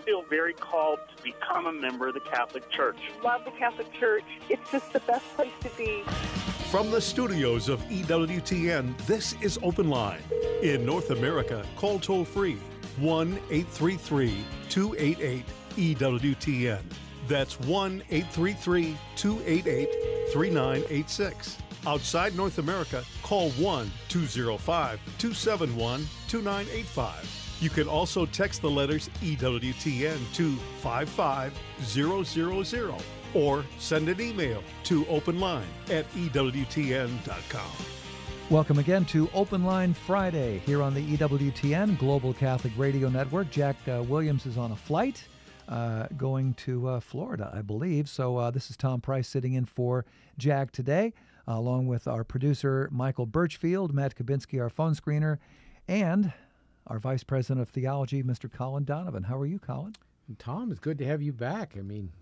feel very called to become a member of the Catholic Church. Love the Catholic Church. It's just the best place to be. From the studios of EWTN, this is Open Line. In North America, call toll-free 1-833-288-EWTN. That's 1-833-288-3986. Outside North America, call 1-205-271-2985. You can also text the letters EWTN to 55000 or send an email to openline@ewtn.com. Welcome again to Open Line Friday here on the EWTN Global Catholic Radio Network. Jack Williams is on a flight going to Florida, I believe. So this is Tom Price sitting in for Jack today, along with our producer, Michael Birchfield, Matt Kabinski, our phone screener, and our Vice President of Theology, Mr. Colin Donovan. How are you, Colin? Tom, it's good to have you back. I mean,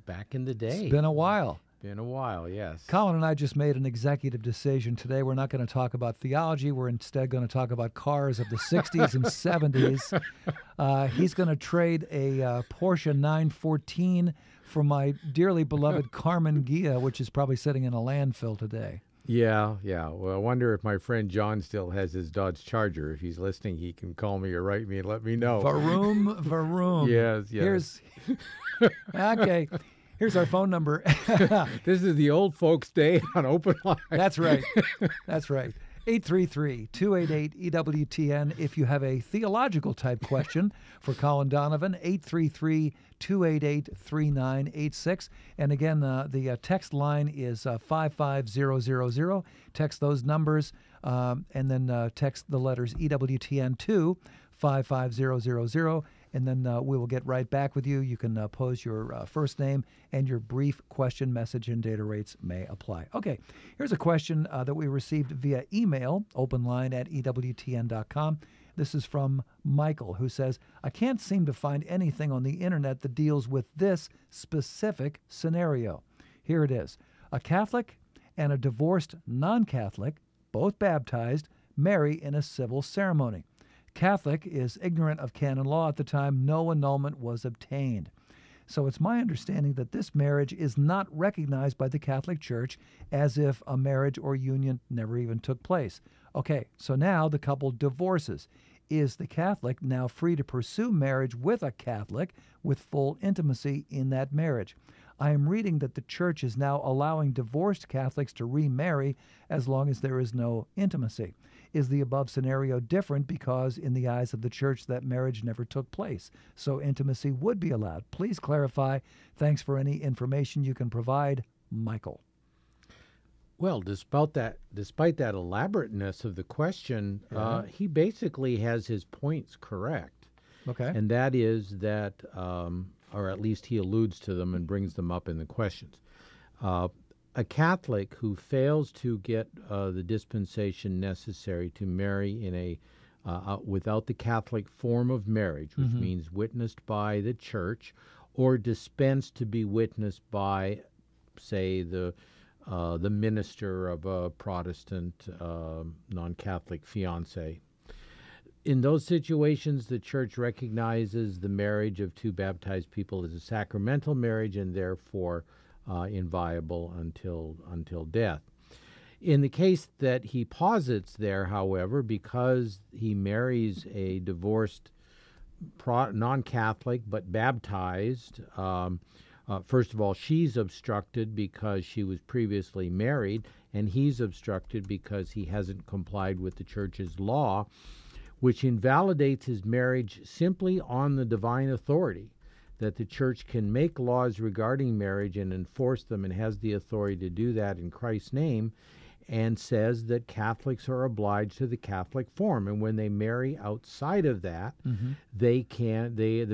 back in the day. It's been a while. Been a while, yes. Colin and I just made an executive decision today. We're not going to talk about theology. We're instead going to talk about cars of the 60s and 70s. He's going to trade a Porsche 914 for my dearly beloved Carmen Ghia, which is probably sitting in a landfill today. Yeah. Well, I wonder if my friend John still has his Dodge Charger. If he's listening, he can call me or write me and let me know. Varoom. Yes. Okay. Here's our phone number. This is the old folks' day on Open Line. That's right. 833-288-EWTN. If you have a theological type question for Colin Donovan, 833-288-3986. And again, the text line is 55000. Text those numbers and then text the letters EWTN to 55000. And then we will get right back with you. You can pose your first name and your brief question, message, and data rates may apply. Okay, here's a question that we received via email, openline@ewtn.com. This is from Michael, who says, I can't seem to find anything on the internet that deals with this specific scenario. Here it is. A Catholic and a divorced non-Catholic, both baptized, marry in a civil ceremony. Catholic is ignorant of canon law at the time no annulment was obtained. So it's my understanding that this marriage is not recognized by the Catholic Church as if a marriage or union never even took place. Okay, so now the couple divorces. Is the Catholic now free to pursue marriage with a Catholic with full intimacy in that marriage? I am reading that the Church is now allowing divorced Catholics to remarry as long as there is no intimacy. Is the above scenario different because in the eyes of the Church that marriage never took place, so intimacy would be allowed? Please clarify. Thanks for any information you can provide, Michael. Well, despite that elaborateness of the question, he basically has his points correct. Okay. And that is that, or at least he alludes to them and brings them up in the questions. A Catholic who fails to get the dispensation necessary to marry in a without the Catholic form of marriage, which means witnessed by the Church, or dispensed to be witnessed by, say, the minister of a Protestant non-Catholic fiancé. In those situations, the Church recognizes the marriage of two baptized people as a sacramental marriage and therefore inviolable until death. In the case that he posits there, however, because he marries a divorced non-Catholic but baptized, first of all, she's obstructed because she was previously married, and he's obstructed because he hasn't complied with the Church's law, which invalidates his marriage simply on the divine authority, that the Church can make laws regarding marriage and enforce them and has the authority to do that in Christ's name, and says that Catholics are obliged to the Catholic form. And when they marry outside of that, the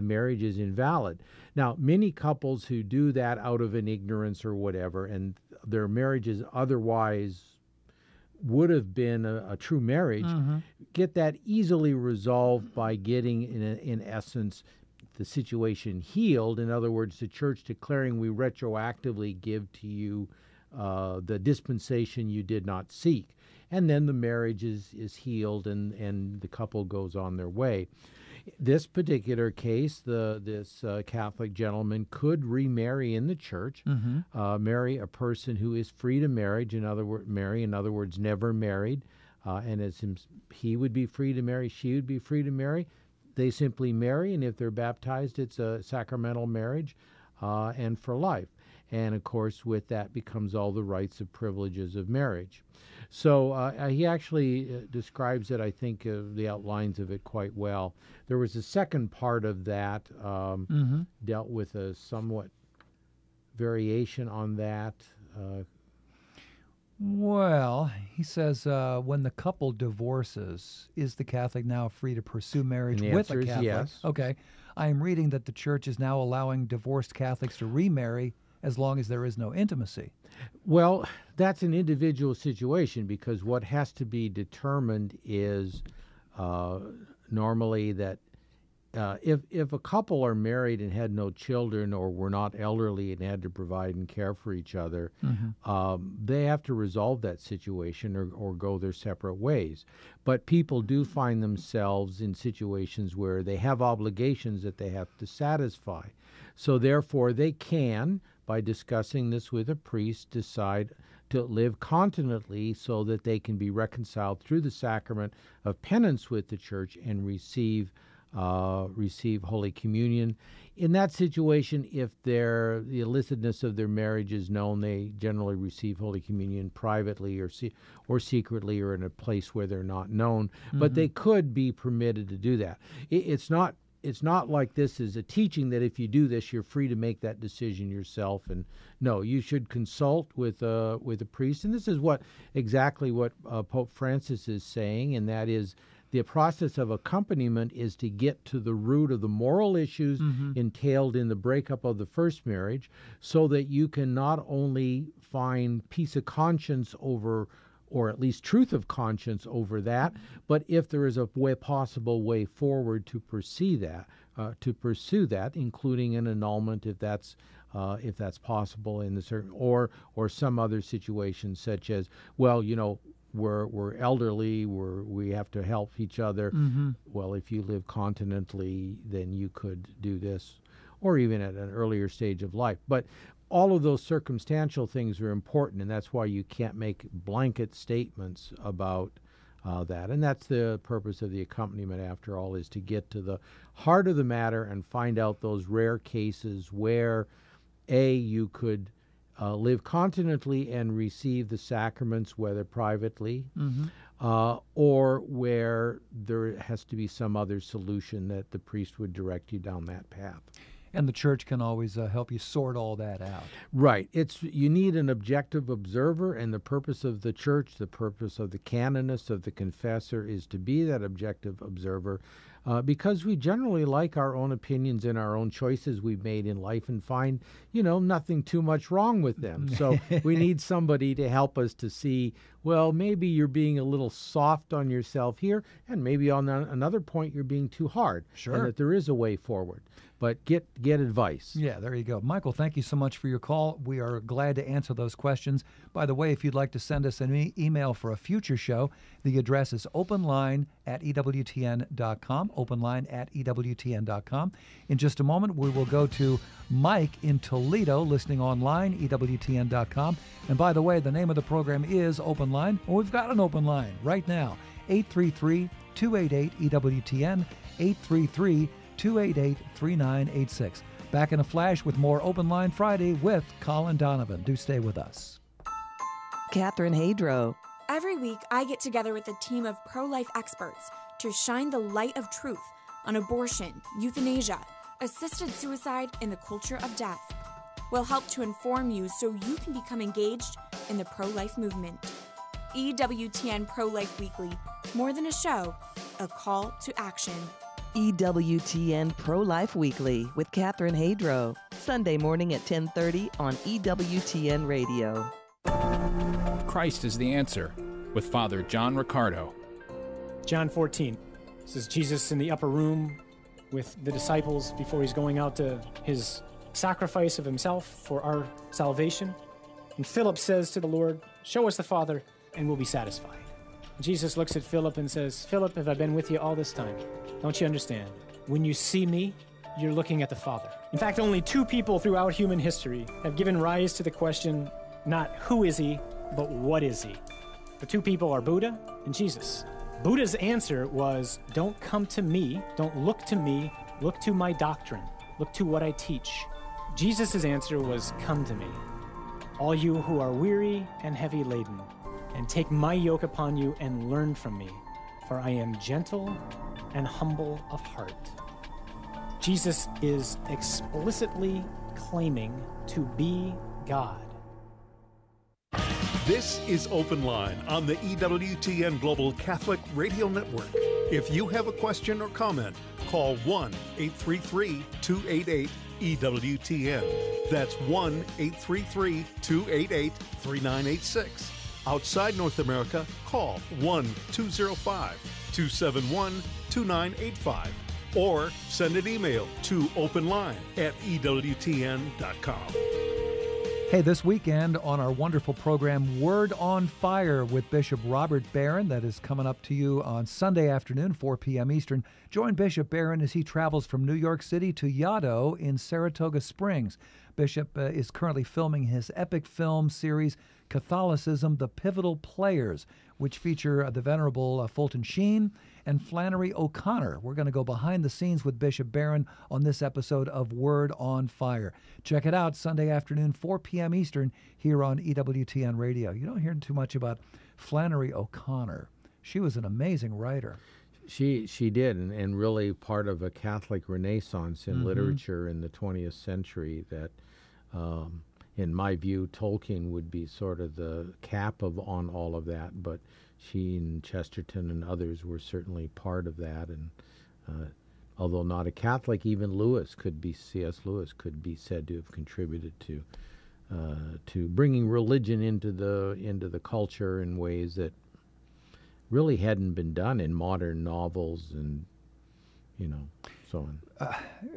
marriage is invalid. Now, many couples who do that out of an ignorance or whatever, and their marriages otherwise would have been a true marriage, get that easily resolved by getting, in essence, the situation healed. In other words, the Church declaring, we retroactively give to you the dispensation you did not seek. And then the marriage is healed and the couple goes on their way. This particular case, this Catholic gentleman could remarry in the church, marry a person who is free to marriage. In other words, never married, and as he would be free to marry, she would be free to marry. They simply marry, and if they're baptized, it's a sacramental marriage, and for life. And of course, with that becomes all the rights and privileges of marriage. So he actually describes it, I think, the outlines of it quite well. There was a second part of that, dealt with a somewhat variation on that. Well, he says, when the couple divorces, is the Catholic now free to pursue marriage with a Catholic? Yes. Okay. I am reading that the Church is now allowing divorced Catholics to remarry as long as there is no intimacy. Well, that's an individual situation, because what has to be determined is normally that if a couple are married and had no children, or were not elderly and had to provide and care for each other, they have to resolve that situation or go their separate ways. But people do find themselves in situations where they have obligations that they have to satisfy. So therefore they can, by discussing this with a priest, decide to live continently so that they can be reconciled through the sacrament of penance with the Church and receive Holy Communion. In that situation, if the illicitness of their marriage is known, they generally receive Holy Communion privately or secretly, or in a place where they're not known. But they could be permitted to do that. It's not like this is a teaching that if you do this, you're free to make that decision yourself. And no, you should consult with a priest. And this is exactly what Pope Francis is saying, and that is, the process of accompaniment is to get to the root of the moral issues entailed in the breakup of the first marriage, so that you can not only find peace of conscience over, or at least truth of conscience over that, but if there is a possible way forward to pursue that, including an annulment if that's possible in the certain, or some other situation, such as, well, we're elderly, we have to help each other. Well, if you live continentally, then you could do this, or even at an earlier stage of life. But all of those circumstantial things are important, and that's why you can't make blanket statements about that. And that's the purpose of the accompaniment, after all, is to get to the heart of the matter and find out those rare cases where, you could live continently and receive the sacraments, whether privately, or where there has to be some other solution that the priest would direct you down that path. And the Church can always help you sort all that out. Right. You need an objective observer, and the purpose of the Church, the purpose of the canonist, of the confessor, is to be that objective observer, because we generally like our own opinions and our own choices we've made in life and find, nothing too much wrong with them. So we need somebody to help us to see, well, maybe you're being a little soft on yourself here, and maybe on another point you're being too hard. Sure. And that there is a way forward. But get advice. Yeah, there you go. Michael, thank you so much for your call. We are glad to answer those questions. By the way, if you'd like to send us an email for a future show, the address is openline@EWTN.com, openline@EWTN.com. In just a moment, we will go to Mike in Toledo, listening online, EWTN.com. And by the way, the name of the program is Open Line. Well, we've got an open line right now, 833-288-EWTN, 833-288-3986. Back in a flash with more Open Line Friday with Colin Donovan. Do stay with us. Catherine Hadro. Every week, I get together with a team of pro-life experts to shine the light of truth on abortion, euthanasia, assisted suicide, and the culture of death. We'll help to inform you so you can become engaged in the pro-life movement. EWTN Pro-Life Weekly. More than a show, a call to action. EWTN Pro-Life Weekly with Catherine Hadro, Sunday morning at 10:30 on EWTN Radio. Christ is the answer, with Father John Riccardo. John 14. This is Jesus in the upper room with the disciples before he's going out to his sacrifice of himself for our salvation. And Philip says to the Lord, "Show us the Father, and we'll be satisfied." Jesus looks at Philip and says, "Philip, have I been with you all this time? Don't you understand? when you see me, you're looking at the Father. In fact, only two people throughout human history have given rise to the question, not who is he, but what is he? The two people are Buddha and Jesus. Buddha's answer was, don't come to me, don't look to me, look to my doctrine, look to what I teach. Jesus' answer was, come to me, all you who are weary and heavy laden, and take my yoke upon you and learn from me, for I am gentle and humble of heart. Jesus is explicitly claiming to be God. This is Open Line on the EWTN Global Catholic Radio Network. If you have a question or comment, call 1-833-288-EWTN. That's 1-833-288-3986. Outside North America, call 1-205-271-2985 or send an email to openline@EWTN.com. Hey, this weekend on our wonderful program, Word on Fire with Bishop Robert Barron, that is coming up to you on Sunday afternoon, 4 p.m. Eastern. Join Bishop Barron as he travels from New York City to Yaddo in Saratoga Springs. Bishop is currently filming his epic film series, Catholicism, The Pivotal Players, which feature the Venerable Fulton Sheen and Flannery O'Connor. We're going to go behind the scenes with Bishop Barron on this episode of Word on Fire. Check it out Sunday afternoon, 4 p.m. Eastern, here on EWTN Radio. You don't hear too much about Flannery O'Connor. She was an amazing writer. She did, and really part of a Catholic renaissance in literature in the 20th century that, in my view, Tolkien would be sort of the cap on all of that, but she and Chesterton and others were certainly part of that. And although not a Catholic, even C.S. Lewis could be said to have contributed to bringing religion into the culture in ways that really hadn't been done in modern novels and so on.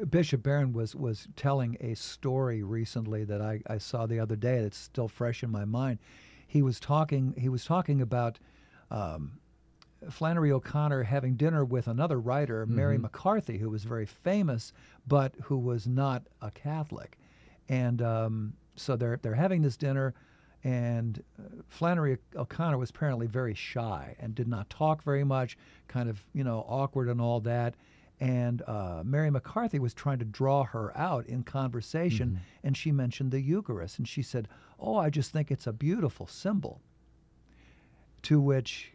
Bishop Barron was telling a story recently that I saw the other day that's still fresh in my mind. He was talking about Flannery O'Connor having dinner with another writer, Mary McCarthy, who was very famous, but who was not a Catholic. And so they're having this dinner, and Flannery O'Connor was apparently very shy and did not talk very much, kind of, awkward and all that. And Mary McCarthy was trying to draw her out in conversation, and she mentioned the Eucharist, and she said, "Oh, I just think it's a beautiful symbol." To which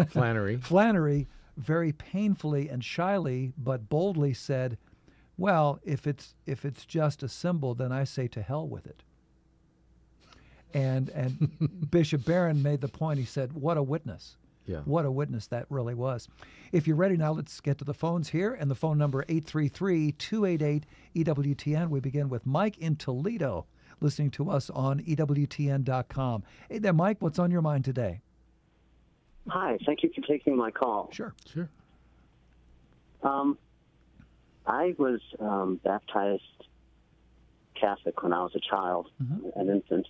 Flannery very painfully and shyly but boldly said, "Well, if it's just a symbol, then I say to hell with it." And Bishop Barron made the point. He said, "What a witness." Yeah. What a witness that really was. If you're ready now, let's get to the phones here. And the phone number 833-288-EWTN. We begin with Mike in Toledo, listening to us on EWTN.com. Hey there, Mike. What's on your mind today? Hi. Thank you for taking my call. Sure. I was baptized Catholic when I was a child, an infant,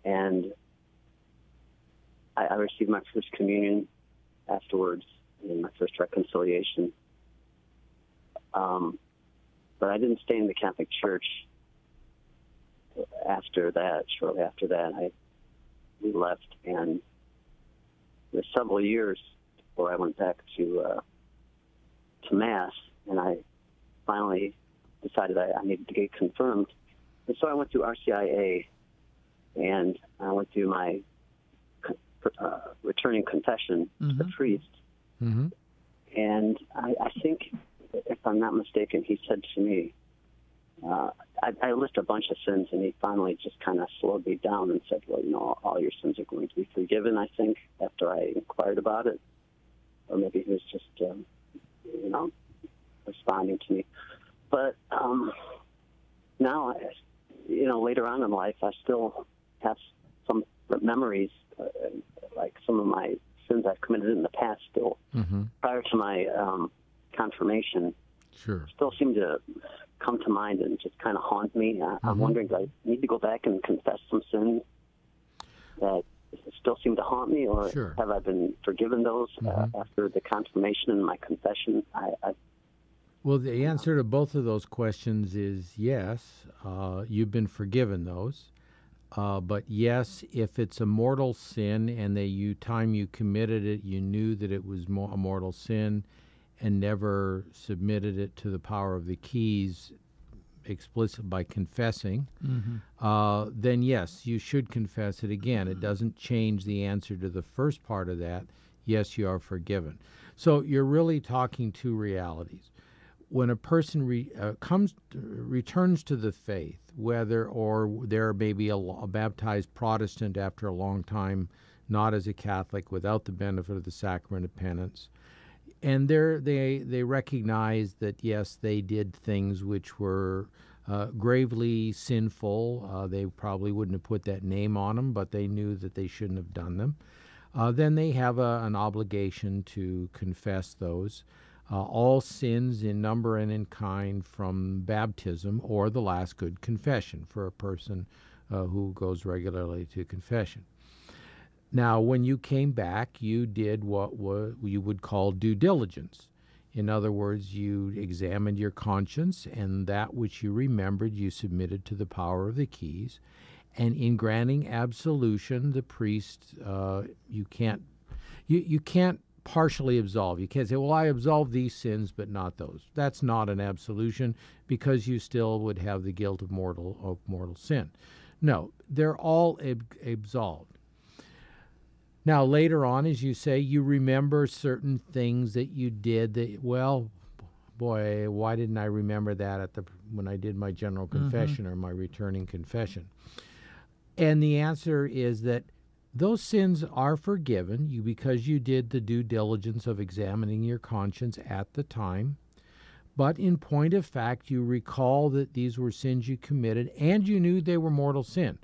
and I received my first communion afterwards in my first reconciliation. But I didn't stay in the Catholic Church after that. Shortly after that, we left, and it was several years before I went back to Mass, and I finally decided I needed to get confirmed. And so I went through RCIA, and I went through my returning confession to the priest. And I think, if I'm not mistaken, he said to me, I list a bunch of sins, and he finally just kind of slowed me down and said, well, all your sins are going to be forgiven, I think, after I inquired about it. Or maybe he was just, responding to me. But now, later on in life, I still have some memories, like some of my sins I've committed in the past still, prior to my confirmation, still seem to come to mind and just kind of haunt me. I'm wondering, do I need to go back and confess some sins that does it still seem to haunt me, or Sure. have I been forgiven those after the confirmation and my confession? Well, the answer to both of those questions is yes. You've been forgiven those. But yes, if it's a mortal sin and time you committed it, you knew that it was a mortal sin and never submitted it to the power of the keys explicit by confessing, then yes, you should confess it again. It doesn't change the answer to the first part of that. Yes, you are forgiven. So you're really talking two realities. When a person returns to the faith, or there may be a baptized Protestant after a long time, not as a Catholic, without the benefit of the sacrament of penance, and they recognize that yes, they did things which were gravely sinful. They probably wouldn't have put that name on them, but they knew that they shouldn't have done them. Then they have an obligation to confess those. All sins in number and in kind from baptism or the last good confession for a person who goes regularly to confession. Now, when you came back, you did what you would call due diligence. In other words, you examined your conscience, and that which you remembered you submitted to the power of the keys. And in granting absolution, the priest, you can't partially absolve. You can't say, well, I absolve these sins, but not those. That's not an absolution, because you still would have the guilt of mortal sin. No, they're all absolved. Now, later on, as you say, you remember certain things that you did that, well, boy, why didn't I remember that when I did my general confession or my returning confession? And the answer is that those sins are forgiven you because you did the due diligence of examining your conscience at the time. But in point of fact, you recall that these were sins you committed, and you knew they were mortal sin.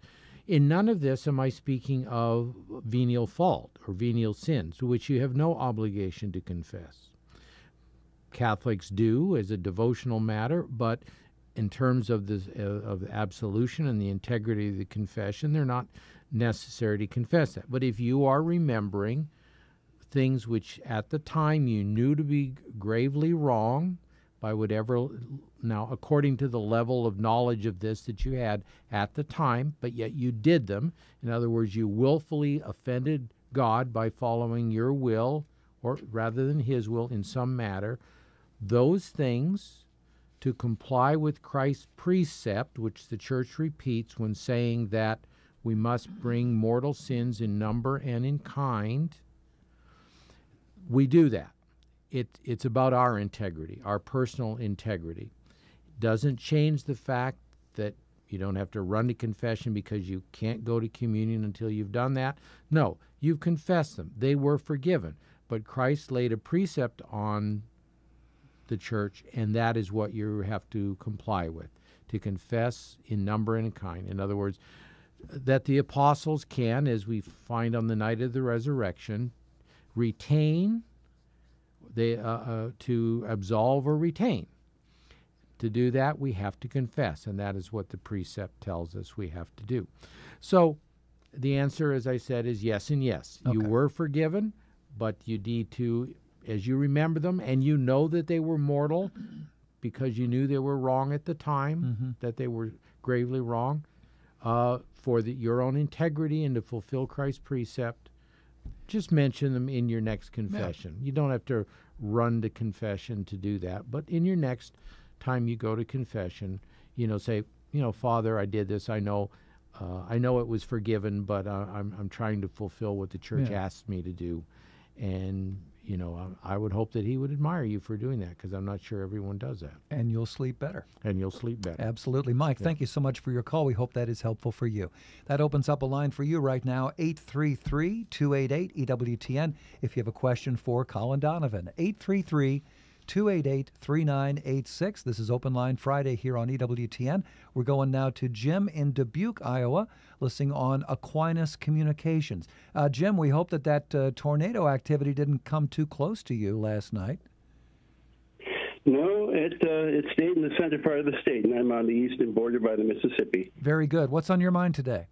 In none of this am I speaking of venial fault or venial sins, to which you have no obligation to confess. Catholics do as a devotional matter, but in terms of absolution and the integrity of the confession, they're not necessary to confess that. But if you are remembering things which at the time you knew to be gravely wrong, by whatever, now according to the level of knowledge of this that you had at the time, but yet you did them, in other words, you willfully offended God by following your will, or rather than his will in some matter, those things, to comply with Christ's precept, which the Church repeats when saying that we must bring mortal sins in number and in kind, we do that. It's about our integrity, our personal integrity. Doesn't change the fact that you don't have to run to confession because you can't go to communion until you've done that. No, you've confessed them. They were forgiven. But Christ laid a precept on the Church, and that is what you have to comply with, to confess in number and in kind. In other words, that the apostles can, as we find on the night of the resurrection, retain, to absolve or retain. To do that, we have to confess, and that is what the precept tells us we have to do. So the answer, as I said, is yes and yes. Okay. You were forgiven, but you need to, as you remember them, and you know that they were mortal because you knew they were wrong at the time, that they were gravely wrong, for your own integrity and to fulfill Christ's precept, just mention them in your next confession. Yeah. You don't have to run to confession to do that, but in your next time you go to confession, say, Father, I did this. I know it was forgiven, but I'm trying to fulfill what the Church asked me to do, and I would hope that he would admire you for doing that, because I'm not sure everyone does that. And you'll sleep better. Absolutely. Mike, thank you so much for your call. We hope that is helpful for you. That opens up a line for you right now, 833-288-EWTN, if you have a question for Colin Donovan. 833-288-3986. This is Open Line Friday here on EWTN. We're going now to Jim in Dubuque, Iowa, listening on Aquinas Communications. Jim, we hope that tornado activity didn't come too close to you last night. No, it stayed in the center part of the state, and I'm on the eastern border by the Mississippi. Very good. What's on your mind today?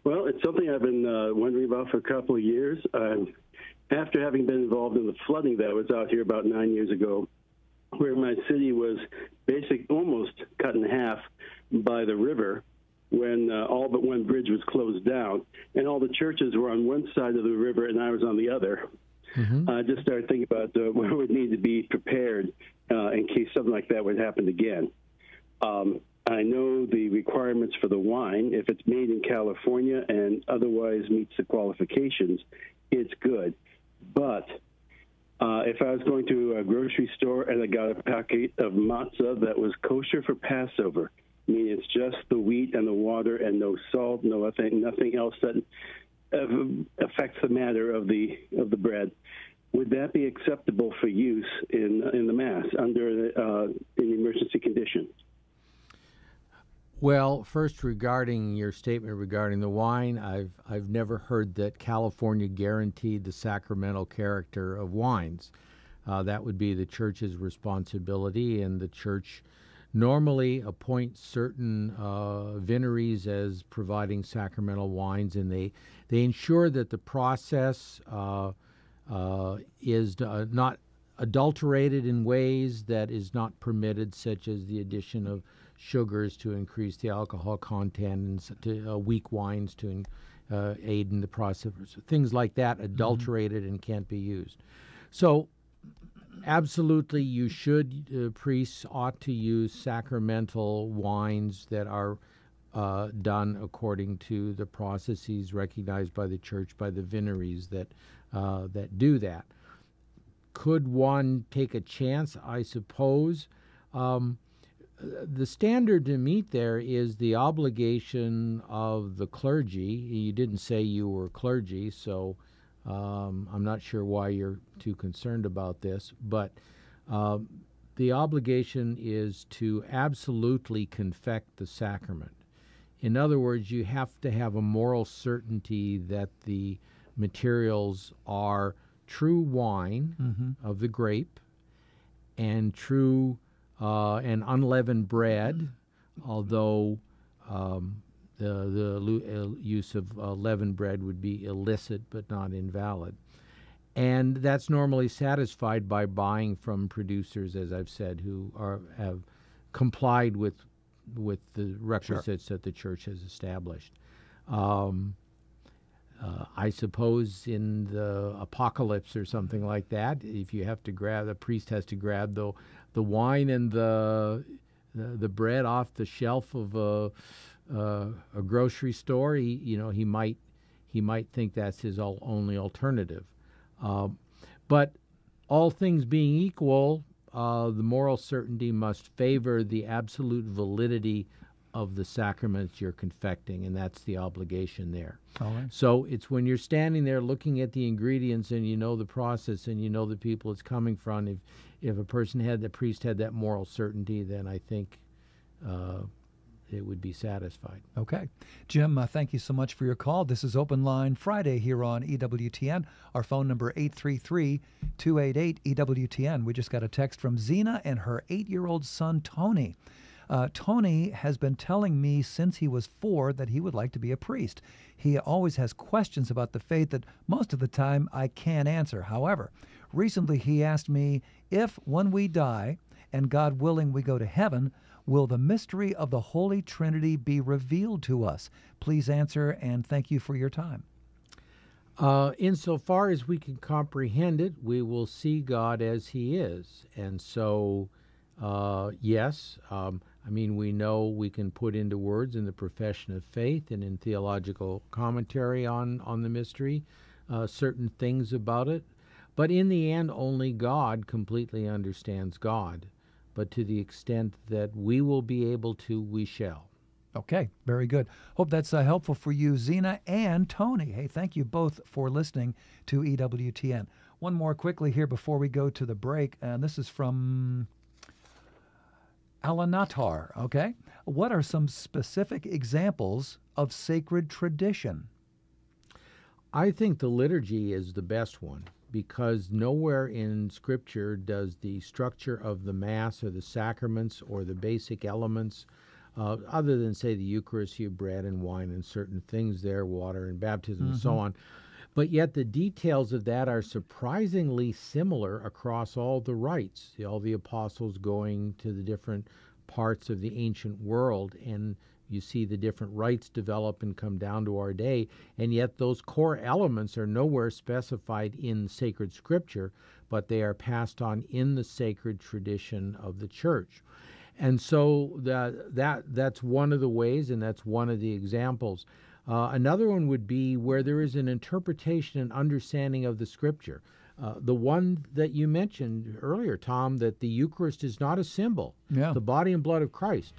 Well, it's something I've been wondering about for a couple of years. After having been involved in the flooding that was out here about 9 years ago, where my city was basically almost cut in half by the river, when all but one bridge was closed down, and all the churches were on one side of the river and I was on the other. I just started thinking about where would need to be prepared in case something like that would happen again. I know the requirements for the wine. If it's made in California and otherwise meets the qualifications, it's good. But if I was going to a grocery store and I got a packet of matzah that was kosher for Passover, I mean, it's just the wheat and the water and no salt, nothing else that affects the matter of the bread. Would that be acceptable for use in the Mass under an emergency condition? Well, first, regarding your statement regarding the wine, I've never heard that California guaranteed the sacramental character of wines. That would be the Church's responsibility, and the Church normally appoints certain vineries as providing sacramental wines, and they ensure that the process is not adulterated in ways that is not permitted, such as the addition of sugars to increase the alcohol content, and weak wines to aid in the process. Things like that, adulterated and can't be used. So absolutely, you should, priests ought to use sacramental wines that are done according to the processes recognized by the Church, by the vineries that do that. Could one take a chance? I suppose. The standard to meet there is the obligation of the clergy. You didn't say you were clergy, so I'm not sure why you're too concerned about this, but the obligation is to absolutely confect the sacrament. In other words, you have to have a moral certainty that the materials are true wine of the grape and true and unleavened bread, although the use of leavened bread would be illicit but not invalid. And that's normally satisfied by buying from producers, as I've said, who have complied with the requisites that the Church has established. I suppose in the apocalypse or something like that, if you have to the priest has to grab the wine and the bread off the shelf of a grocery store, he might think that's his only alternative. But all things being equal, the moral certainty must favor the absolute validity of the sacraments you're confecting, and that's the obligation there. All right. So it's when you're standing there looking at the ingredients and you know the process and you know the people it's coming from, if a priest had that moral certainty, then I think it would be satisfied. Okay. Jim, thank you so much for your call. This is Open Line Friday here on EWTN. Our phone number 833-288-EWTN. We just got a text from Zena and her 8-year-old son, Tony. Tony has been telling me since he was 4 that he would like to be a priest. He always has questions about the faith that most of the time I can't answer. However, recently he asked me if, when we die, and God willing we go to heaven, will the mystery of the Holy Trinity be revealed to us? Please answer, and thank you for your time. Insofar as we can comprehend it, we will see God as He is. And so, yes, we know we can put into words in the profession of faith and in theological commentary on the mystery certain things about it. But in the end, only God completely understands God. But to the extent that we will be able to, we shall. Okay, very good. Hope that's helpful for you, Zena and Tony. Hey, thank you both for listening to EWTN. One more quickly here before we go to the break, and this is from Alanatar, okay? What are some specific examples of sacred tradition? I think the liturgy is the best one, because nowhere in Scripture does the structure of the Mass or the sacraments or the basic elements other than, say, the Eucharist, you have bread and wine and certain things there, water and baptism and so on. But yet the details of that are surprisingly similar across all the rites, all the apostles going to the different parts of the ancient world, and you see the different rites develop and come down to our day, and yet those core elements are nowhere specified in sacred scripture, but they are passed on in the sacred tradition of the church. And so that's one of the ways, and that's one of the examples. Another one would be where there is an interpretation and understanding of the scripture. The one that you mentioned earlier, Tom, that the Eucharist is not a symbol, the body and blood of Christ.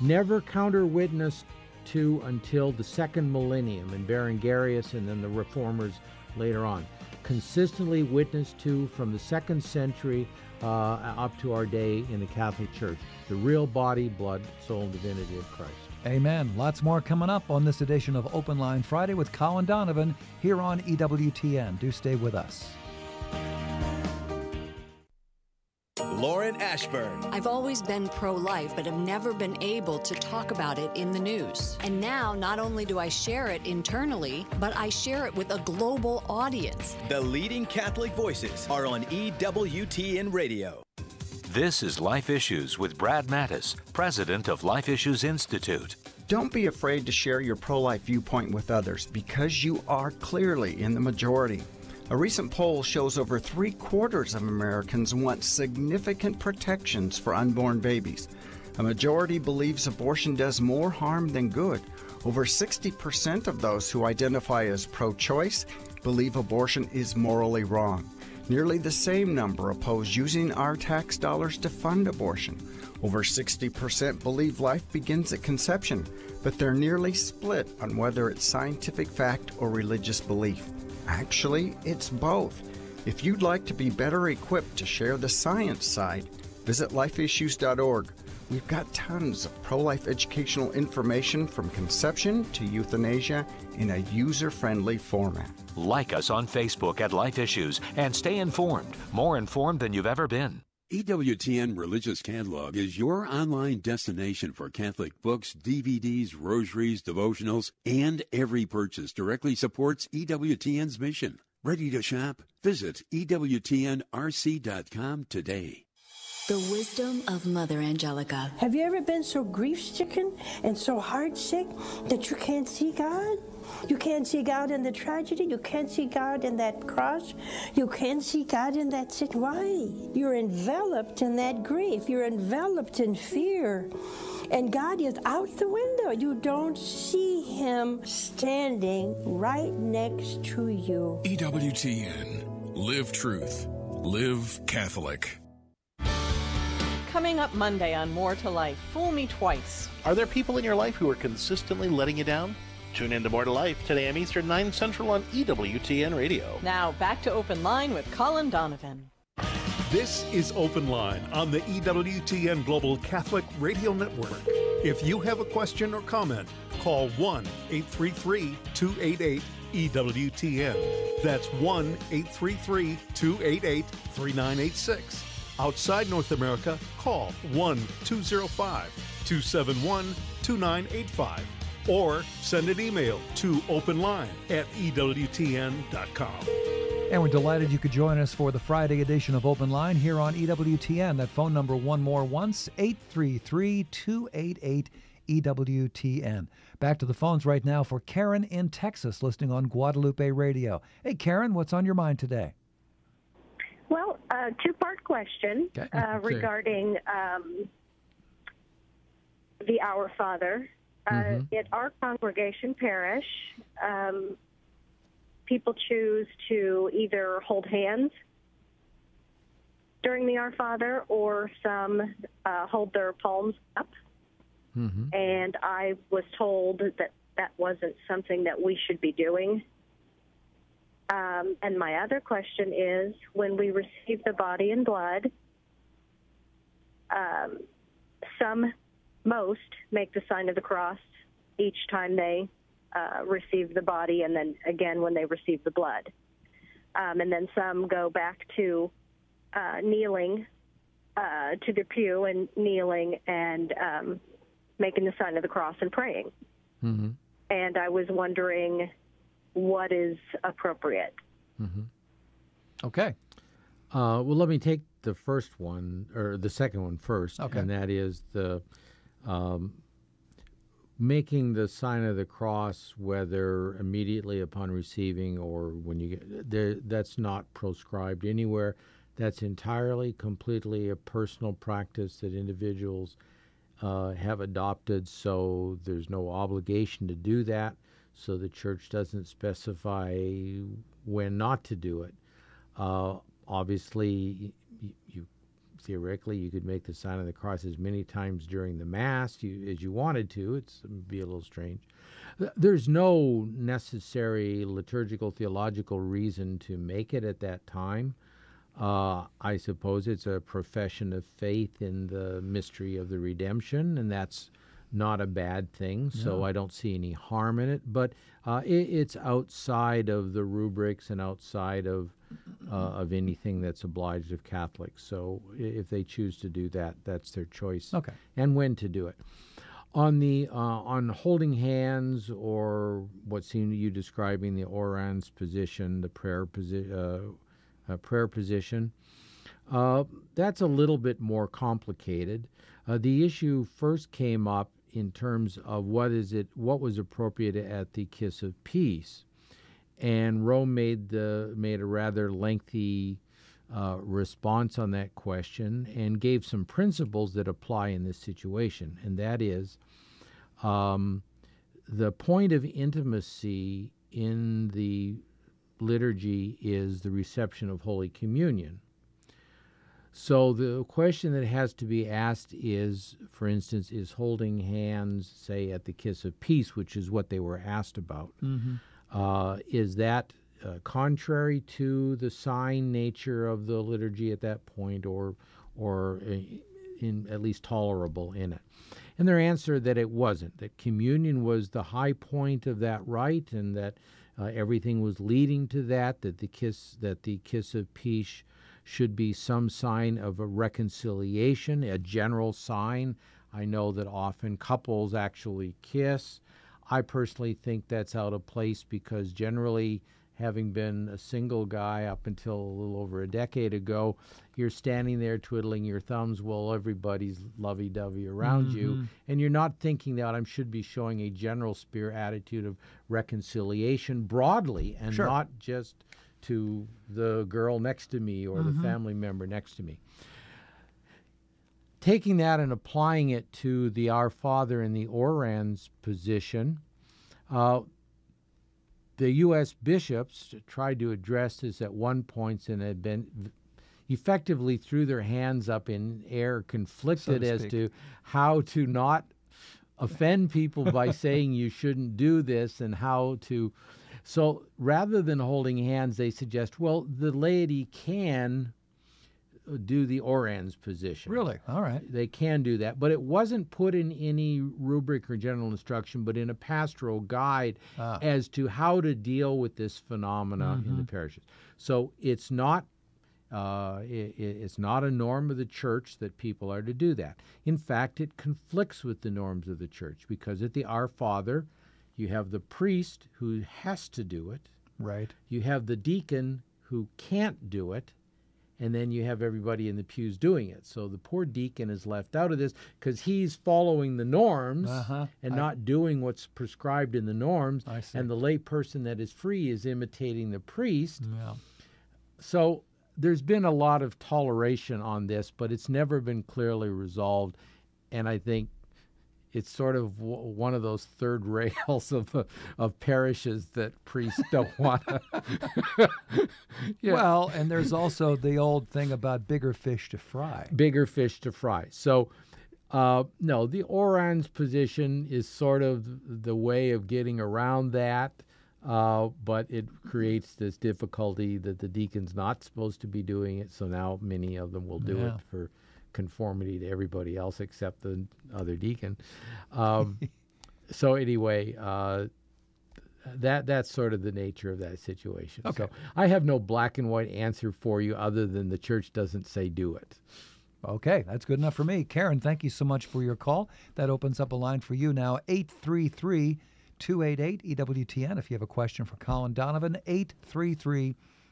Never counter-witnessed to until the second millennium, and Berengarius and then the Reformers later on. Consistently witnessed to from the 2nd century up to our day in the Catholic Church. The real body, blood, soul, and divinity of Christ. Amen. Lots more coming up on this edition of Open Line Friday with Colin Donovan here on EWTN. Do stay with us. Lauren Ashburn. I've always been pro-life, but have never been able to talk about it in the news. And now, not only do I share it internally, but I share it with a global audience. The leading Catholic voices are on EWTN Radio. This is Life Issues with Brad Mattis, president of Life Issues Institute. Don't be afraid to share your pro-life viewpoint with others because you are clearly in the majority. A recent poll shows over 3/4 of Americans want significant protections for unborn babies. A majority believes abortion does more harm than good. Over 60% of those who identify as pro-choice believe abortion is morally wrong. Nearly the same number oppose using our tax dollars to fund abortion. Over 60% believe life begins at conception, but they're nearly split on whether it's scientific fact or religious belief. Actually, it's both. If you'd like to be better equipped to share the science side, visit lifeissues.org. We've got tons of pro-life educational information from conception to euthanasia in a user-friendly format. Like us on Facebook at Life Issues and stay informed, more informed than you've ever been. EWTN Religious Catalog is your online destination for Catholic books, DVDs, rosaries, devotionals, and every purchase directly supports EWTN's mission. Ready to shop? Visit EWTNRC.com today. The wisdom of Mother Angelica. Have you ever been so grief-stricken and so heart-sick that you can't see God? You can't see God in the tragedy. You can't see God in that cross. You can't see God in that sin. Why? You're enveloped in that grief. You're enveloped in fear. And God is out the window. You don't see Him standing right next to you. EWTN. Live truth. Live Catholic. Coming up Monday on More to Life, Fool Me Twice. Are there people in your life who are consistently letting you down? Tune in to More to Life today on Eastern 9 Central on EWTN Radio. Now back to Open Line with Colin Donovan. This is Open Line on the EWTN Global Catholic Radio Network. If you have a question or comment, call 1-833-288-EWTN. That's 1-833-288-3986. Outside North America, call 1-205-271-2985 or send an email to openline@ewtn.com. And we're delighted you could join us for the Friday edition of Open Line here on EWTN. That phone number one more once, 833-288-EWTN. Back to the phones right now for Karen in Texas, listening on Guadalupe Radio. Hey, Karen, what's on your mind today? Well, two-part question regarding the Our Father. At our congregation parish, people choose to either hold hands during the Our Father, or some hold their palms up. And I was told that that wasn't something that we should be doing. And my other question is, when we receive the body and blood, most make the sign of the cross each time they receive the body, and then again when they receive the blood. And then some go back to kneeling to the pew and kneeling and making the sign of the cross and praying. Mm-hmm. And I was wondering what is appropriate. Mm-hmm. Okay. Well, let me take the first one, or the second one first, Okay. and that is the making the sign of the cross, whether immediately upon receiving or when you get there. That's not proscribed anywhere. That's entirely, completely a personal practice that individuals have adopted, so there's no obligation to do that. So the Church doesn't specify when not to do it. Obviously, you theoretically you could make the sign of the cross as many times during the Mass as you wanted to. It'd be a little strange. There's no necessary liturgical, theological reason to make it at that time. I suppose it's a profession of faith in the mystery of the redemption, and that's not a bad thing, so No. I don't see any harm in it. But it's outside of the rubrics and outside of anything that's obliged of Catholics. So if they choose to do that, that's their choice. Okay. And when to do it. On the on holding hands, or what seemed to you describing the orans position, the prayer position, that's a little bit more complicated. The issue first came up in terms of what was appropriate at the Kiss of Peace, and Rome made a rather lengthy response on that question and gave some principles that apply in this situation, and that is the point of intimacy in the liturgy is the reception of Holy Communion. So the question that has to be asked is, for instance, is holding hands, say, at the Kiss of Peace, which is what they were asked about, is that contrary to the sign nature of the liturgy at that point, or in at least tolerable in it? And their answer that it wasn't, that communion was the high point of that rite, and that everything was leading to that the Kiss of Peace should be some sign of a reconciliation, a general sign. I know that often couples actually kiss. I personally think that's out of place, because generally, having been a single guy up until a little over a decade ago, you're standing there twiddling your thumbs while everybody's lovey-dovey around you, and you're not thinking that I should be showing a general spirit attitude of reconciliation broadly, and Sure. not just to the girl next to me or the family member next to me. Taking that and applying it to the Our Father and the orans position, the U.S. bishops tried to address this at one point and had been effectively threw their hands up in air, conflicted as to how to not offend people by saying you shouldn't do this, and how to. So rather than holding hands, they suggest, well, the laity can do the orans position. Really? All right. They can do that, but it wasn't put in any rubric or general instruction, but in a pastoral guide as to how to deal with this phenomena in the parishes. So it's not a norm of the Church that people are to do that. In fact, it conflicts with the norms of the Church, because at the Our Father, you have the priest who has to do it. Right. You have the deacon who can't do it. And then you have everybody in the pews doing it. So the poor deacon is left out of this because he's following the norms and not doing what's prescribed in the norms. And the lay person that is free is imitating the priest. Yeah. So there's been a lot of toleration on this, but it's never been clearly resolved. And I think it's sort of one of those third rails of parishes that priests don't want to. Well, and there's also the old thing about bigger fish to fry. Bigger fish to fry. So, no, the orans position is sort of the way of getting around that, but it creates this difficulty that the deacon's not supposed to be doing it, so now many of them will do it for conformity to everybody else except the other deacon. So anyway, that's sort of the nature of that situation. Okay. So I have no black and white answer for you other than the Church doesn't say do it. Okay, that's good enough for me. Karen, thank you so much for your call. That opens up a line for you now, 833-288-EWTN. If you have a question for Colin Donovan,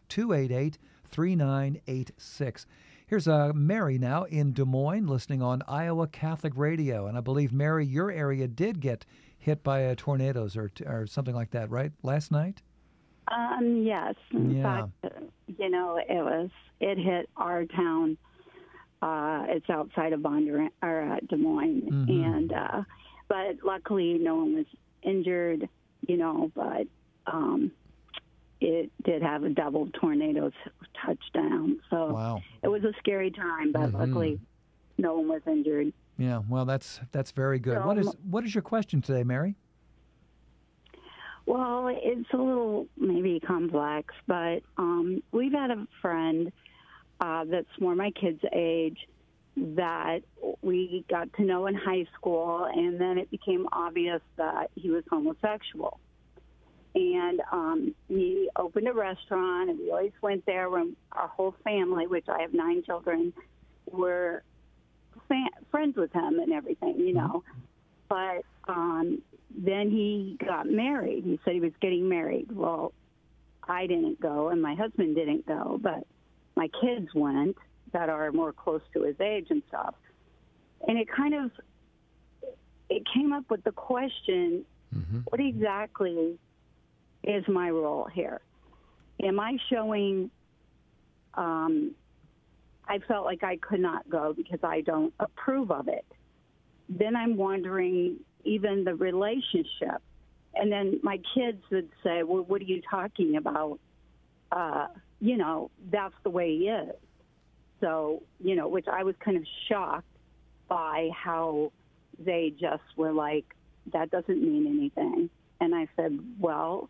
833-288-3986. Here's Mary now in Des Moines listening on Iowa Catholic Radio. And I believe, Mary, your area did get hit by tornadoes or something like that, right, last night? Yes. In fact, it hit our town. It's outside of Des Moines, and but luckily no one was injured. But it did have a double tornado touchdown, so it was a scary time. But luckily, no one was injured. Yeah, well, that's very good. So, What is your question today, Mary? Well, it's a little maybe complex, but we've had a friend that's more my kid's age that we got to know in high school, and then it became obvious that he was homosexual. And he opened a restaurant, and we always went there when our whole family, which I have 9 children, were friends with him and everything, But then he got married. He said he was getting married. Well, I didn't go, and my husband didn't go, but my kids went that are more close to his age and stuff. And it came up with the question, what exactly is my role here? Am I showing, I felt like I could not go because I don't approve of it. Then I'm wondering even the relationship. And then my kids would say, well, what are you talking about? That's the way he is. So, which I was kind of shocked by how they just were like, that doesn't mean anything. And I said, well,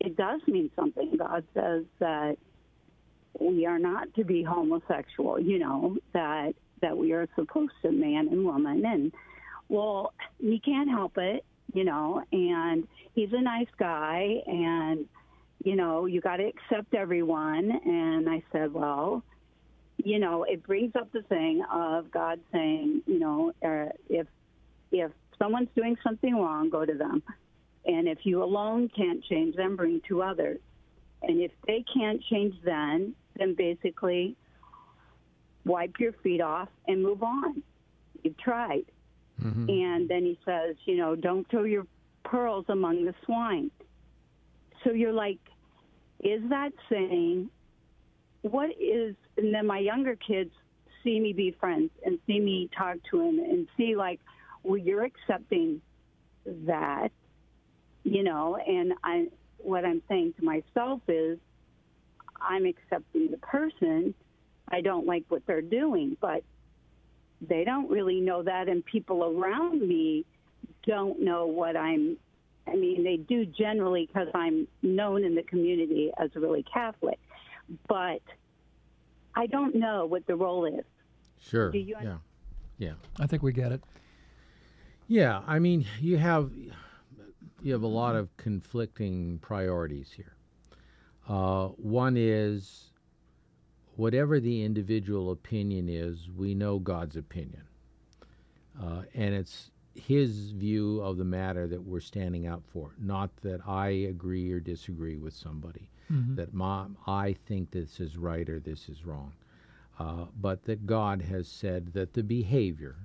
it does mean something. God says that we are not to be homosexual, that we are supposed to, man and woman. And, well, he can't help it, and he's a nice guy, and, you got to accept everyone. And I said, well, it brings up the thing of God saying, if someone's doing something wrong, go to them. And if you alone can't change them, bring 2 others. And if they can't change then basically wipe your feet off and move on. You've tried. And then he says, don't throw your pearls among the swine. So you're like, is that saying, what is, and then my younger kids see me be friends and see me talk to him and see like, well, you're accepting that, and what I'm saying to myself is I'm accepting the person. I don't like what they're doing, but they don't really know that, and people around me don't know what they do generally because I'm known in the community as really Catholic, but I don't know what the role is. Sure. Do you Yeah. I think we get it. Yeah, you have a lot of conflicting priorities here. One is, whatever the individual opinion is, we know God's opinion. And it's his view of the matter that we're standing out for, not that I agree or disagree with somebody, that I think this is right or this is wrong, but that God has said that the behavior,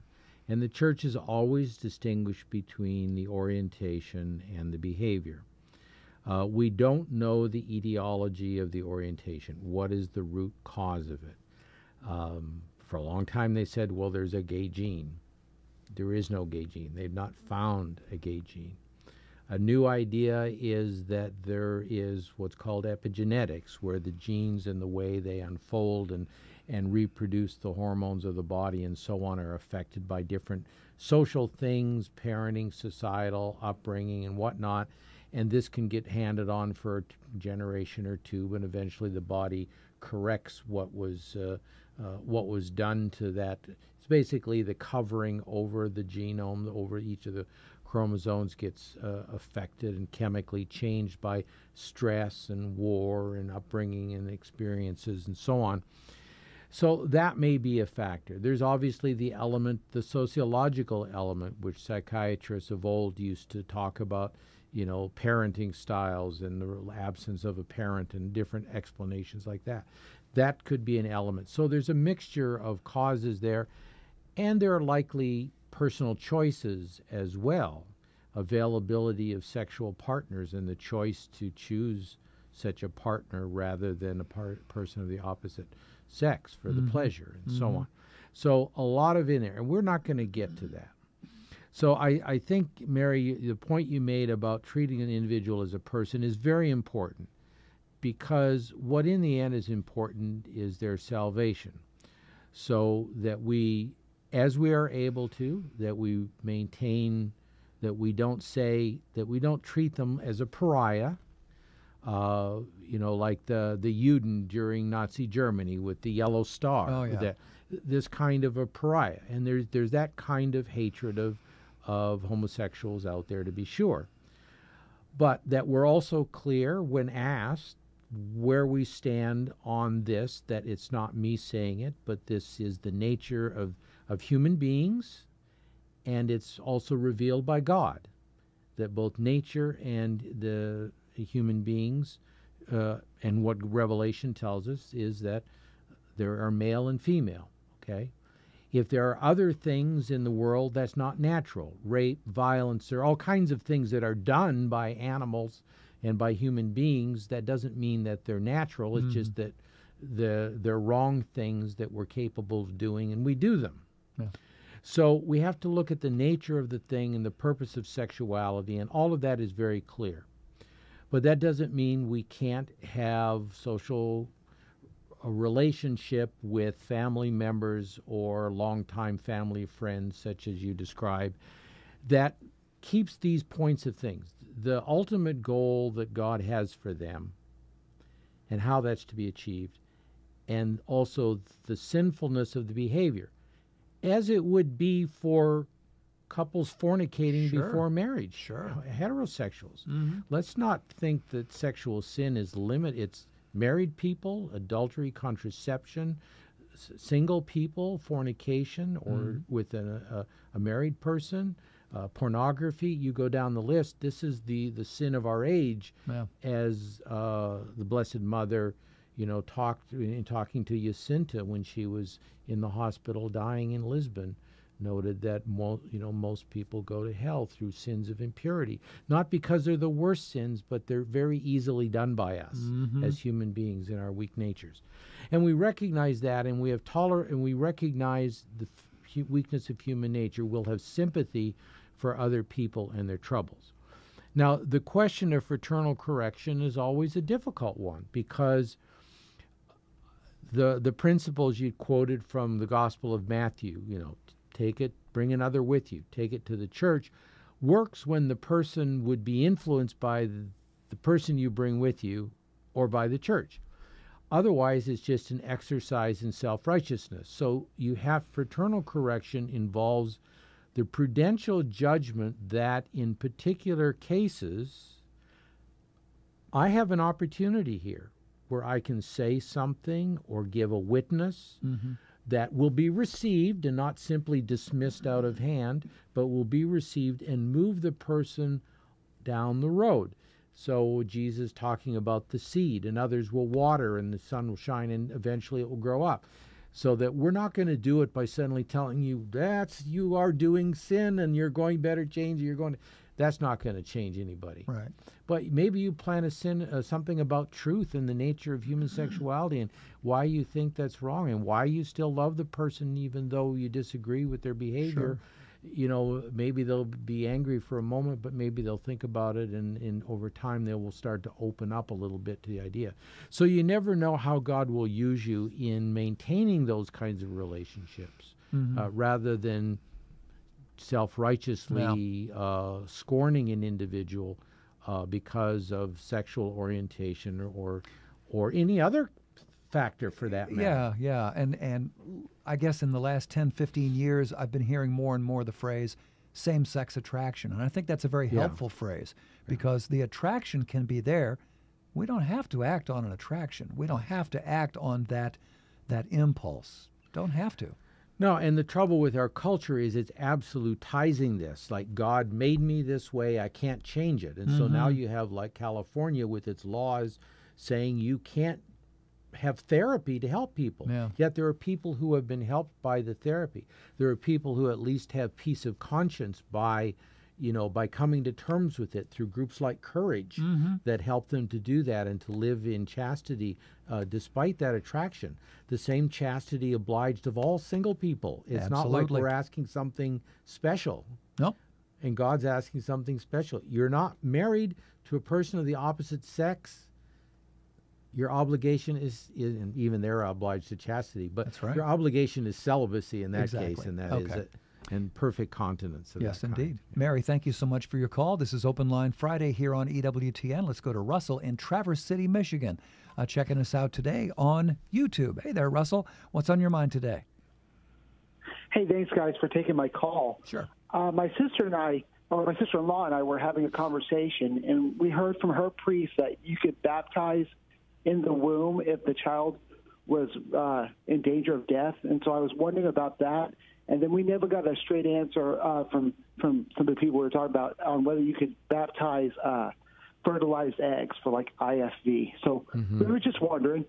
and the Church has always distinguished between the orientation and the behavior. We don't know the etiology of the orientation. What is the root cause of it? For a long time they said, well, there's a gay gene. There is no gay gene. They've not found a gay gene. A new idea is that there is what's called epigenetics, where the genes and the way they unfold and reproduce the hormones of the body and so on are affected by different social things, parenting, societal upbringing, and whatnot. And this can get handed on for a generation or 2, and eventually the body corrects what was done to that. It's basically the covering over the genome, over each of the chromosomes gets affected and chemically changed by stress and war and upbringing and experiences and so on. So that may be a factor. There's obviously the sociological element, which psychiatrists of old used to talk about, parenting styles and the absence of a parent and different explanations like that. That could be an element. So there's a mixture of causes there, and there are likely personal choices as well. Availability of sexual partners and the choice to choose such a partner rather than a person of the opposite sex for the pleasure and so on. So a lot of in there, and we're not going to get to that. So I think, Mary, the point you made about treating an individual as a person is very important, because what in the end is important is their salvation. So that we, as we are able to, that we maintain, that we don't treat them as a pariah, like the Juden during Nazi Germany with the yellow star. Oh, yeah. This kind of a pariah. And there's that kind of hatred of homosexuals out there, to be sure. But that we're also clear when asked where we stand on this, that it's not me saying it, but this is the nature of human beings, and it's also revealed by God, that both nature and the human beings, and what Revelation tells us is that there are male and female, okay? If there are other things in the world, that's not natural. Rape, violence, there are all kinds of things that are done by animals and by human beings. That doesn't mean that they're natural. It's just that they're wrong things that we're capable of doing, and we do them. Yeah. So we have to look at the nature of the thing and the purpose of sexuality, and all of that is very clear. But that doesn't mean we can't have a relationship with family members or longtime family friends, such as you describe, that keeps these points of things, the ultimate goal that God has for them and how that's to be achieved, and also the sinfulness of the behavior, as it would be for couples fornicating before marriage, heterosexuals. Let's not think that sexual sin is limited. It's married people, adultery, contraception, single people, fornication, or with a married person, pornography. You go down the list. This is the sin of our age, as the Blessed Mother, talking to Jacinta when she was in the hospital dying in Lisbon, noted that most people go to hell through sins of impurity, not because they're the worst sins, but they're very easily done by us as human beings in our weak natures, and we recognize that, and we have and we recognize the weakness of human nature. We'll have sympathy for other people and their troubles. Now, the question of fraternal correction is always a difficult one, because the principles you quoted from the Gospel of Matthew, take it, bring another with you, take it to the church, works when the person would be influenced by the person you bring with you or by the church. Otherwise, it's just an exercise in self-righteousness. So you have fraternal correction involves the prudential judgment that in particular cases, I have an opportunity here where I can say something or give a witness that will be received and not simply dismissed out of hand, but will be received and move the person down the road. So Jesus talking about the seed, and others will water and the sun will shine and eventually it will grow up. So that we're not going to do it by suddenly telling you you are doing sin and you're going better change, that's not going to change anybody. Right. But maybe you plant something about truth and the nature of human sexuality and why you think that's wrong and why you still love the person even though you disagree with their behavior. Maybe they'll be angry for a moment, but maybe they'll think about it, and over time they will start to open up a little bit to the idea. So you never know how God will use you in maintaining those kinds of relationships, rather than self-righteously scorning an individual because of sexual orientation or any other factor for that matter. Yeah. And I guess in the last 10, 15 years, I've been hearing more and more the phrase same-sex attraction. And I think that's a very helpful phrase, because the attraction can be there. We don't have to act on an attraction. We don't have to act on that that impulse. Don't have to. No, and the trouble with our culture is it's absolutizing this. Like, God made me this way, I can't change it. And so now you have, like, California with its laws saying you can't have therapy to help people. Yeah. Yet there are people who have been helped by the therapy. There are people who at least have peace of conscience by coming to terms with it through groups like Courage that help them to do that and to live in chastity despite that attraction. The same chastity obliged of all single people. It's not like we're asking something special. No. And God's asking something special. You're not married to a person of the opposite sex. Your obligation is, and even they're obliged to chastity, but That's right. your obligation is celibacy in that Exactly. case, and that is Okay. it. And perfect continence. Of Yes, that kind. indeed. Mary, thank you so much for your call. This is Open Line Friday here on EWTN. Let's go to Russell in Traverse City, Michigan, checking us out today on YouTube. Hey there, Russell. What's on your mind today? Hey, thanks, guys, for taking my call. Sure. My sister-in-law and I were having a conversation, and we heard from her priest that you could baptize in the womb if the child was in danger of death. And so I was wondering about that. And then we never got a straight answer from some of the people we were talking about on whether you could baptize fertilized eggs for, like, IFV. So we were just wondering.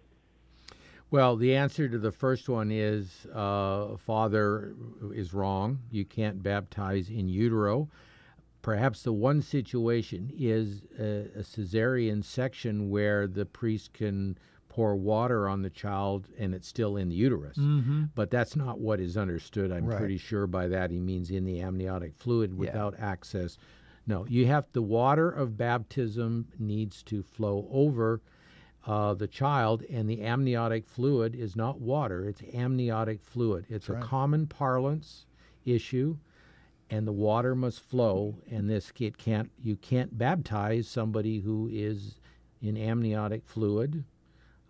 Well, the answer to the first one is Father is wrong. You can't baptize in utero. Perhaps the one situation is a cesarean section where the priest can pour water on the child and it's still in the uterus. But that's not what is understood. I'm pretty sure by that he means in the amniotic fluid without access. No, the water of baptism needs to flow over the child, and the amniotic fluid is not water, it's amniotic fluid. It's a common parlance issue, and the water must flow, and you can't baptize somebody who is in amniotic fluid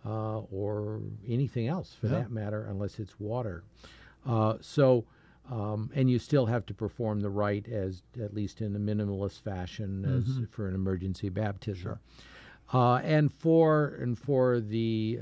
or anything else for that matter, unless it's water. And you still have to perform the rite at least in a minimalist fashion as for an emergency baptism. Sure. And for the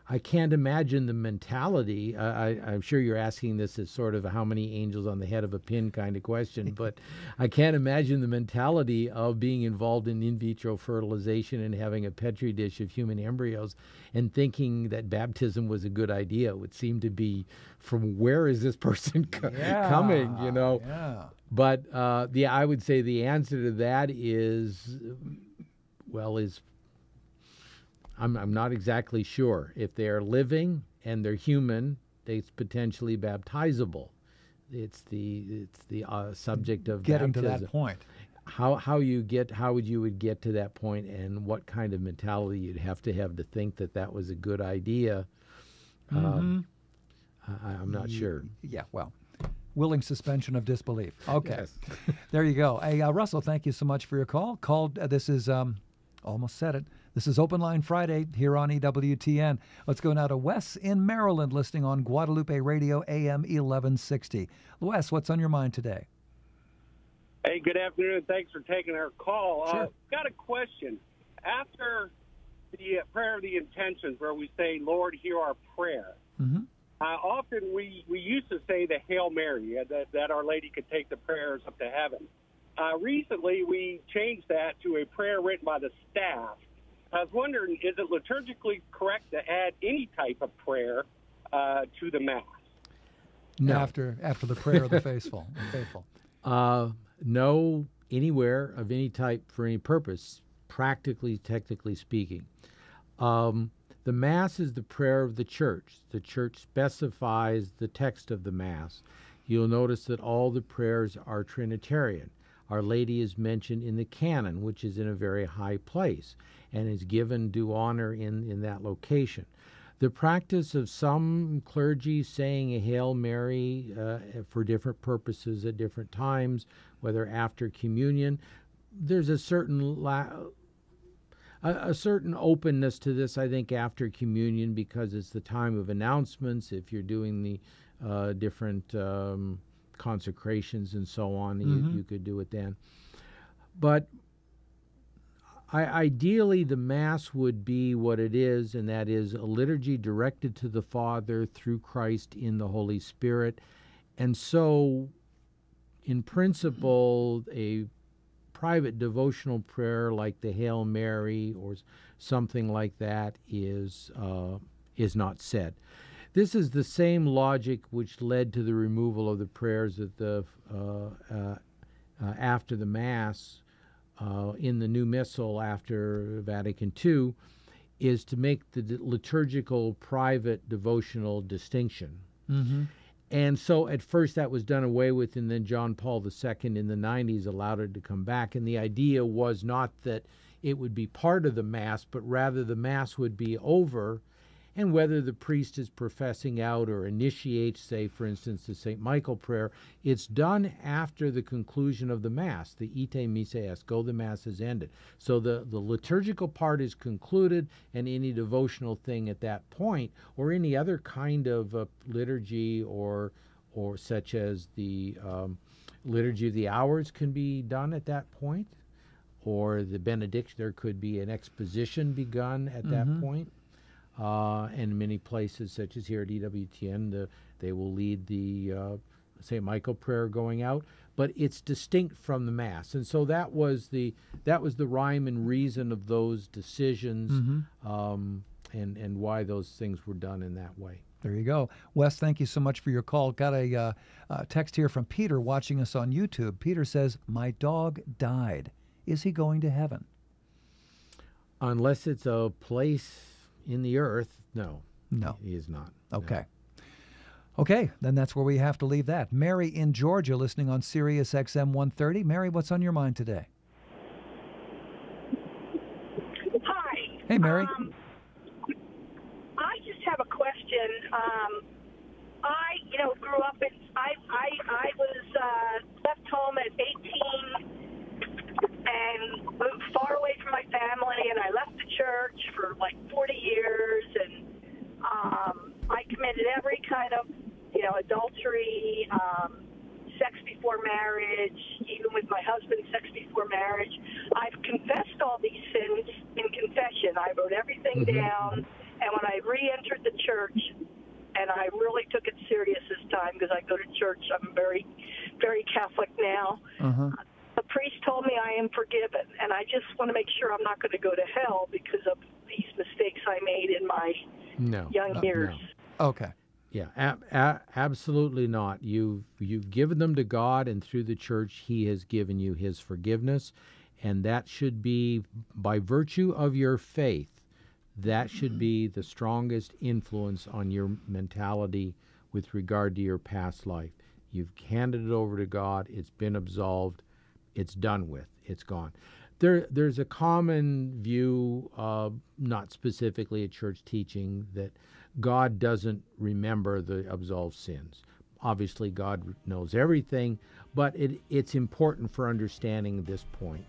I can't imagine the mentality. I'm sure you're asking this as sort of a how many angels on the head of a pin kind of question, but I can't imagine the mentality of being involved in vitro fertilization and having a Petri dish of human embryos and thinking that baptism was a good idea. It would seem to be, from where is this person coming, Yeah. But I would say the answer to that is I'm not exactly sure. If they are living and they're human, it's potentially baptizable. It's the subject of getting baptism. to that point. How would you get to that point, and what kind of mentality you'd have to think that was a good idea? I'm not sure. Yeah, well, willing suspension of disbelief. Okay, Yes. There you go. Hey, Russell, thank you so much for your call. This is almost said it. This is Open Line Friday here on EWTN. Let's go now to Wes in Maryland, listening on Guadalupe Radio AM 1160. Wes, what's on your mind today? Hey, good afternoon. Thanks for taking our call. Sure. Got a question. After the prayer of the intentions, where we say, Lord, hear our prayer, often we used to say the Hail Mary, that Our Lady could take the prayers up to heaven. Recently, we changed that to a prayer written by the staff. I was wondering, is it liturgically correct to add any type of prayer to the Mass? No. After the prayer of the faithful. No, anywhere of any type for any purpose, practically, technically speaking. The Mass is the prayer of the Church. The Church specifies the text of the Mass. You'll notice that all the prayers are Trinitarian. Our Lady is mentioned in the canon, which is in a very high place, and is given due honor in that location. The practice of some clergy saying a Hail Mary for different purposes at different times, whether after communion, there's a certain openness to this, I think, after communion, because it's the time of announcements. If you're doing the different consecrations and so on, you could do it then. But Ideally, the Mass would be what it is, and that is a liturgy directed to the Father through Christ in the Holy Spirit. And so, in principle, a private devotional prayer like the Hail Mary or something like that is not said. This is the same logic which led to the removal of the prayers at the after the Mass in the new Missal after Vatican II, is to make the liturgical private devotional distinction. Mm-hmm. And so at first that was done away with, and then John Paul II in the 90s allowed it to come back. And the idea was not that it would be part of the Mass, but rather the Mass would be over, and whether the priest is professing out or initiates, say, for instance, the St. Michael prayer, it's done after the conclusion of the Mass. The ite missa est, go, the Mass is ended. So the liturgical part is concluded, and any devotional thing at that point, or any other kind of liturgy or such as the Liturgy of the Hours can be done at that point, or the benediction, there could be an exposition begun at that point. And many places, such as here at EWTN, they will lead the St. Michael prayer going out, but it's distinct from the Mass. And so that was the rhyme and reason of those decisions, and why those things were done in that way. There you go. Wes, thank you so much for your call. Got a text here from Peter watching us on YouTube. Peter says, "My dog died. Is he going to heaven?" Unless it's a place in the earth, no. No. He is not. Okay. Okay, then that's where we have to leave that. Mary in Georgia, listening on Sirius XM 130. Mary, what's on your mind today? Hi. Hey, Mary. I just have a question. I grew up in, I was left home at 18 and moved far away from my family, and I left the church for like 40 years, and I committed every kind of, adultery, sex before marriage, even with my husband, sex before marriage. I've confessed all these sins in confession. I wrote everything down, and when I re-entered the church, and I really took it serious this time because I go to church, I'm very, very Catholic now. The priest told me I am forgiven, and I just want to make sure I'm not going to go to hell because of these mistakes I made in my young years. No. Okay. Yeah, absolutely not. You've given them to God, and through the church, He has given you His forgiveness, and that should be, by virtue of your faith, that should be the strongest influence on your mentality with regard to your past life. You've handed it over to God. It's been absolved. It's done with. It's gone. There's a common view, not specifically a church teaching, that God doesn't remember the absolved sins. Obviously, God knows everything, but it's important for understanding this point,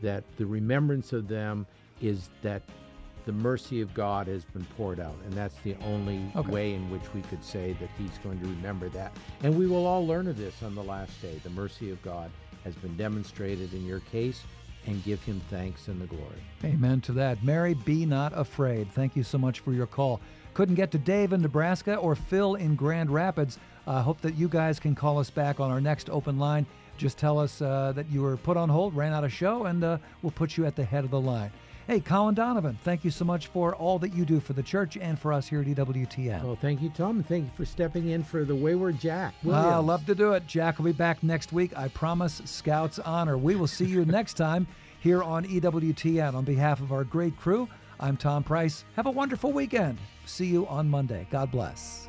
that the remembrance of them is that the mercy of God has been poured out, and that's the only way in which we could say that He's going to remember that. And we will all learn of this on the last day. The mercy of God has been demonstrated in your case, and give Him thanks and the glory. Amen to that. Mary, be not afraid. Thank you so much for your call. Couldn't get to Dave in Nebraska or Phil in Grand Rapids. I hope that you guys can call us back on our next open line. Just tell us that you were put on hold, ran out of show, and we'll put you at the head of the line. Hey, Colin Donovan, thank you so much for all that you do for the church and for us here at EWTN. Well, thank you, Tom, and thank you for stepping in for the wayward Jack Williams. I'll love to do it. Jack will be back next week. I promise. Scout's honor. We will see you next time here on EWTN. On behalf of our great crew, I'm Tom Price. Have a wonderful weekend. See you on Monday. God bless.